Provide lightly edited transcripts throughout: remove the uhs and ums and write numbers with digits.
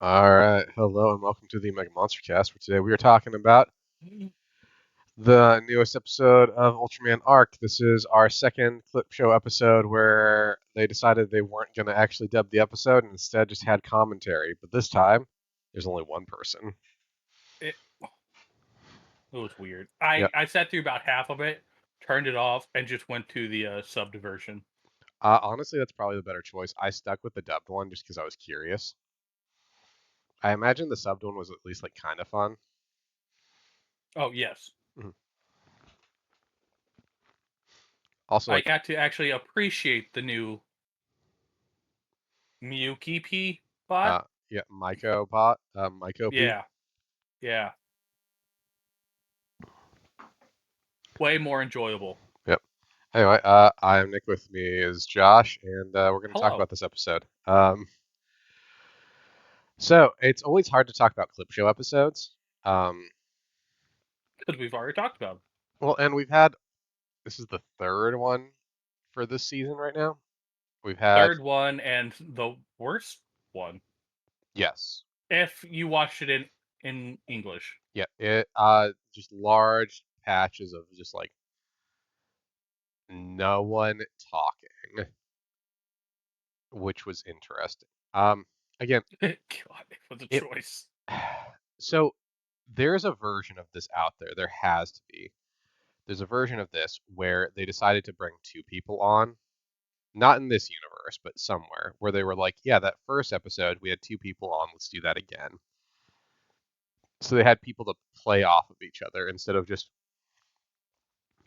All right, hello and welcome to the MegaMonsterCast. For today, we are talking about the newest episode of Ultraman Arc. This is our second clip show episode where they decided they weren't going to actually dub the episode and instead just had commentary. But this time, there's only one person. It, it was weird. I Yep. I sat through about half of it, turned it off, and just went to the subbed version. Honestly, that's probably the better choice. I stuck with the dubbed one just because I was curious. I imagine the subbed one was at least like kind of fun. Oh yes, Mhm. Also, I like, got to actually appreciate the new Miyuki P bot. yeah, Maiko bot, Maiko P. Yeah, yeah, way more enjoyable. Yep. Anyway, I'm Nick. With me is Josh, and we're going to talk Hello, about this episode. So it's always hard to talk about clip show episodes. Um, because we've already talked about it. well, and we've had this is the third one for this season right now. We've had Third one and the worst one. yes, If you watched it in English. yeah, it just large patches of just like no one talking, which was interesting. Again, God, it was a it choice. so there's a version of this out there. There has to be. There's a version of this where they decided to bring two people on, not in this universe, but somewhere, where they were like, yeah, that first episode, we had two people on, let's do that again. So they had people to play off of each other instead of just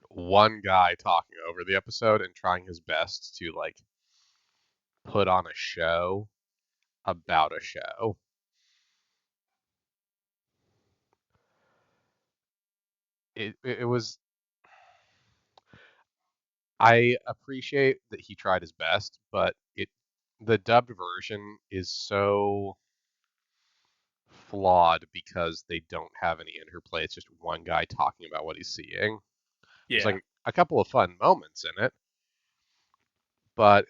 one guy talking over the episode and trying his best to, like, put on a show about a show. It was. I appreciate that he tried his best, but the dubbed version is so flawed because they don't have any interplay. It's just one guy talking about what he's seeing. There's Yeah, like a couple of fun moments in it, but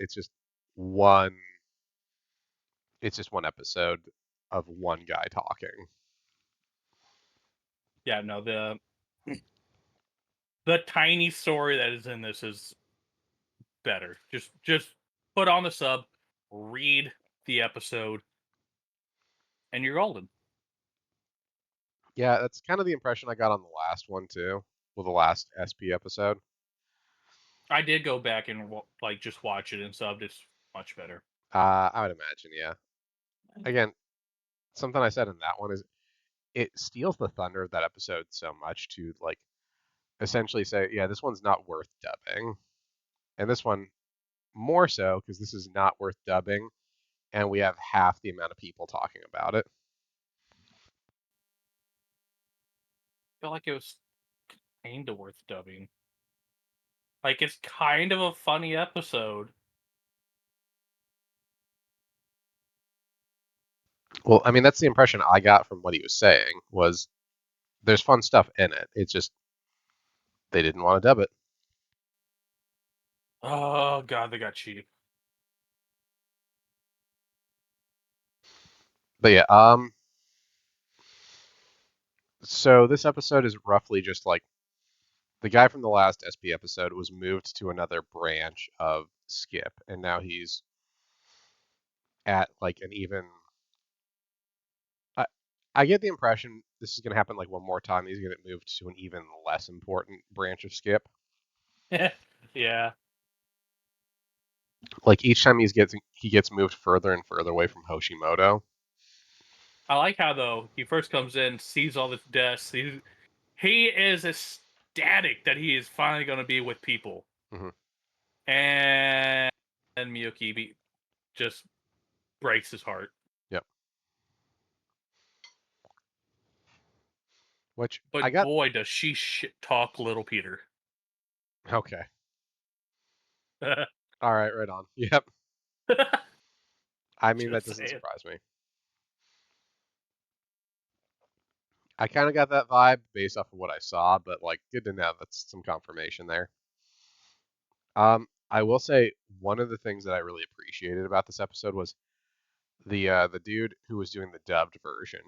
one it's just one episode of one guy talking. yeah. No, the tiny story that is in this is better. Just put on the sub, read the episode, and you're golden. Yeah, that's kind of the impression I got on the last one too, well, the last SP episode. I did go back and like just watch it and subbed. It's much better. I would imagine, yeah. Again, something I said in that one is it steals the thunder of that episode so much to like essentially say, yeah, this one's not worth dubbing, and this one more so because this is not worth dubbing, and we have half the amount of people talking about it. I feel like it was kind of worth dubbing. Like it's kind of a funny episode. Well, I mean, that's the impression I got from what he was saying was there's fun stuff in it. It's just they didn't want to dub it. Oh god, they got cheap. But yeah, so this episode is roughly just like the guy from the last SP episode was moved to another branch of Skip, and now he's at like an even. I, I get the impression this is going to happen like one more time. He's going to get moved to an even less important branch of Skip. Yeah, Like each time he gets moved further and further away from Hoshimoto. I like how though he first comes in, sees all this deaths. He is ecstatic that he is finally going to be with people, Hmm. and then Miyuki just breaks his heart. Yep. Which I But got. boy, does she shit talk little Peter. Okay. All right. Right on. Yep. I mean, that Just doesn't saying. surprise me. I kind of got that vibe based off of what I saw, but like, good to know that's some confirmation there. I will say one of the things that I really appreciated about this episode was The dude who was doing the dubbed version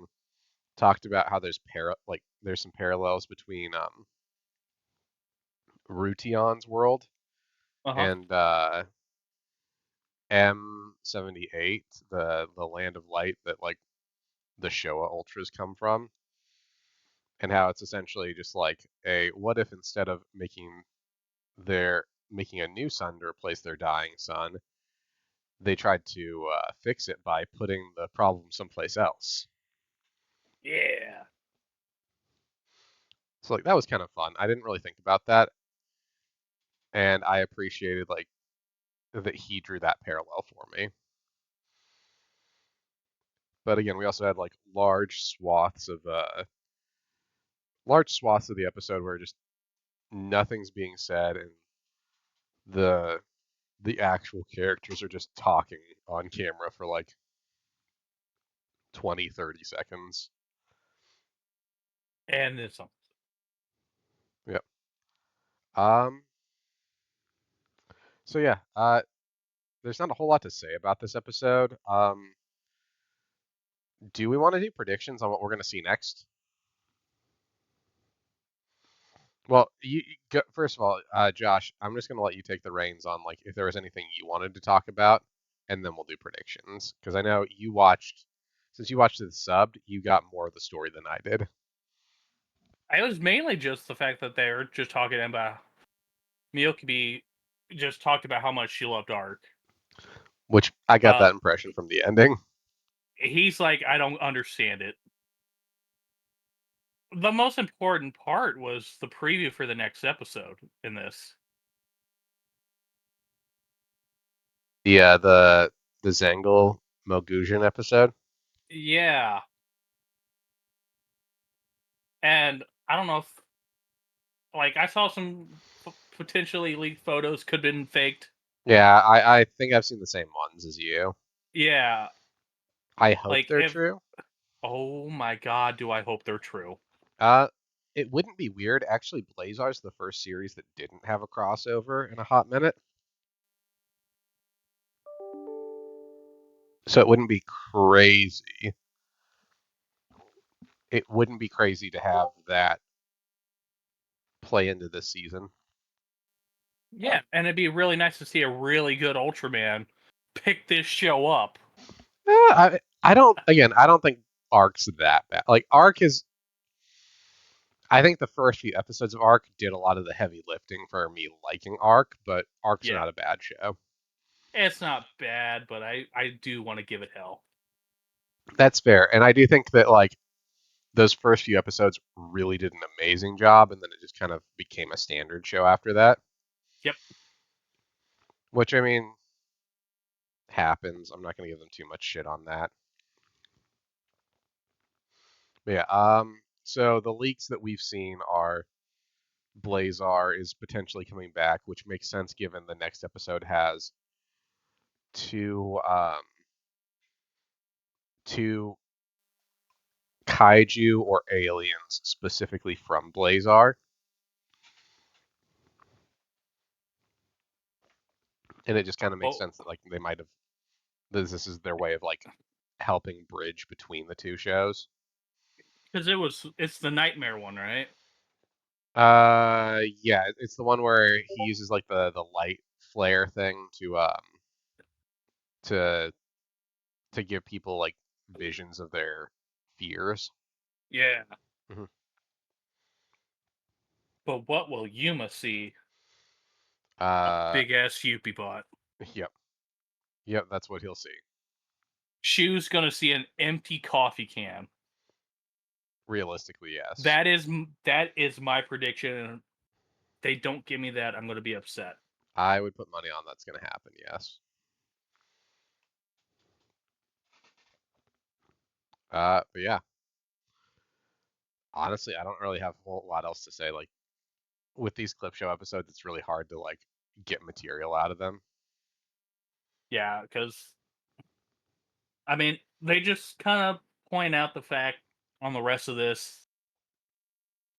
talked about how there's some parallels between Rution's world Uh-huh. and M78, the land of light that like the Showa Ultras come from, and how it's essentially just like a what if instead of making a new sun to replace their dying sun, they tried to fix it by putting the problem someplace else. Yeah. So like that was kind of fun. I didn't really think about that, and I appreciated like that he drew that parallel for me. But again, we also had like large swaths of the episode where just nothing's being said and the the actual characters are just talking on camera for like 20, 30 seconds. And it's Yep. Um so yeah, there's not a whole lot to say about this episode. Do we want to do predictions on what we're going to see next? Well, first of all, Josh, I'm just going to let you take the reins on like if there was anything you wanted to talk about, and then we'll do predictions. Because I know since you watched it subbed, you got more of the story than I did. it was mainly just the fact that they're just talking about Miyoki just talked about how much she loved Arc. Which I got Uh, that impression from the ending. he's like, I don't understand it. The most important part was the preview for the next episode in this. The Zangle Mogusian episode. Yeah, and I don't know if like I saw some potentially leaked photos could have been faked. Yeah, I think I've seen the same ones as you. Yeah, I hope like they're if true. oh my god, do I hope they're true? Uh, it wouldn't be weird. Actually, Blazar's the first series that didn't have a crossover in a hot minute. So it wouldn't be crazy. It wouldn't be crazy to have that play into this season. Yeah, and it'd be really nice to see a really good Ultraman pick this show up. I don't. Again, I don't think Arc's that bad. Like Arc is. I think the first few episodes of Arc did a lot of the heavy lifting for me liking Arc, but Arc's Yeah, not a bad show. it's not bad, but I do want to give it hell. That's fair, and I do think that like those first few episodes really did an amazing job, and then it just kind of became a standard show after that. Yep. Which I mean happens. I'm not going to give them too much shit on that. But yeah. So the leaks that we've seen are Blazar is potentially coming back, which makes sense given the next episode has two kaiju or aliens specifically from Blazar, and it just kind of makes Oh, sense that like they might have this is their way of like helping bridge between the two shows. because it's the nightmare one, right? Yeah, it's the one where he uses like the light flare thing to to give people like visions of their fears. Yeah. Hmm. But what will Yuma see? A Uh, big ass Yuppie bot. yep, yep, that's what he'll see. Shu's gonna see an empty coffee can. Realistically, yes. That is my prediction. If they don't give me that, I'm gonna be upset. I would put money on that's going to happen. Yes. But yeah, honestly, I don't really have a whole lot else to say. Like with these clip show episodes, it's really hard to like get material out of them. Yeah, because I mean they just kind of point out the fact on the rest of this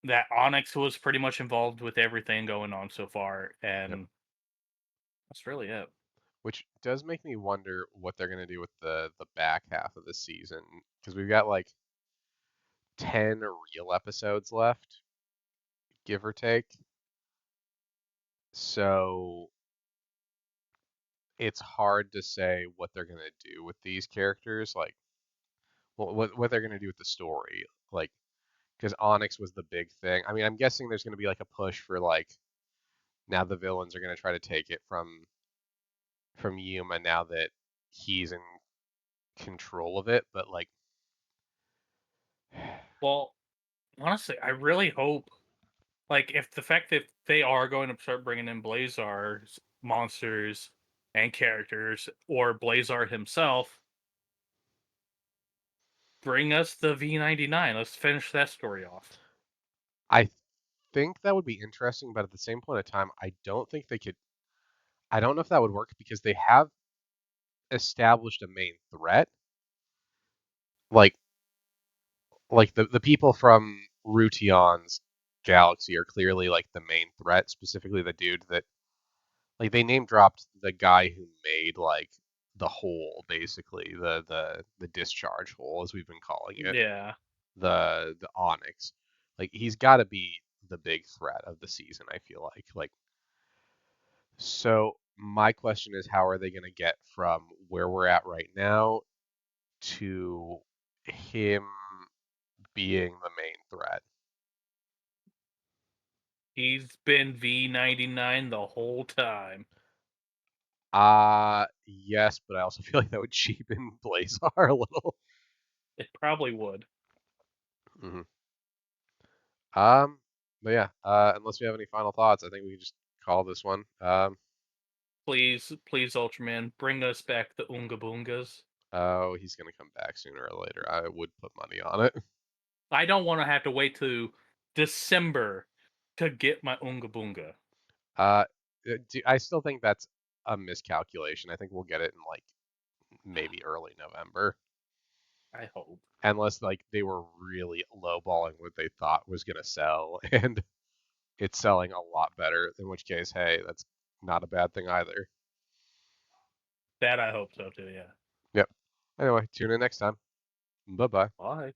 that Onyx was pretty much involved with everything going on so far, Yep. and that's really it. which does make me wonder what they're gonna do with the back half of the season because we've got like 10 real episodes left, give or take. So it's hard to say what they're gonna do with these characters, like what they're gonna do with the story, like because Onyx was the big thing. I mean, I'm guessing there's gonna be like a push for like now the villains are gonna try to take it from Yuma now that he's in control of it, but like Well, honestly, I really hope, like, if the fact that they are going to start bringing in Blazar's monsters and characters, or Blazar himself, bring us the V99. Let's finish that story off. I think that would be interesting, but at the same point of time, I don't think they could. I don't know if that would work because they have established a main threat. Like the people from Rution's galaxy are clearly like the main threat, specifically the dude that like they name dropped the guy who made like the hole, basically the discharge hole as we've been calling it, Yeah. the Onyx. Like he's got to be the big threat of the season. I feel like so. My question is, how are they going to get from where we're at right now to him being the main threat? He's been V99 the whole time. Yes, but I also feel like that would cheapen Blazar a little. It probably would. hmm Um, but yeah, unless we have any final thoughts, I think we can just call this one. Please, please, Ultraman, bring us back the Oonga Boongas. Oh, he's gonna come back sooner or later. I would put money on it. I don't want to have to wait to December to get my Oonga Boonga. Uh, I still think that's a miscalculation. I think we'll get it in like maybe early November, I hope. unless like they were really lowballing what they thought was gonna sell, and it's selling a lot better. In which case, hey, that's not a bad thing either. That I hope so too, yeah. Yep. Anyway, tune in next time. Bye bye. Bye.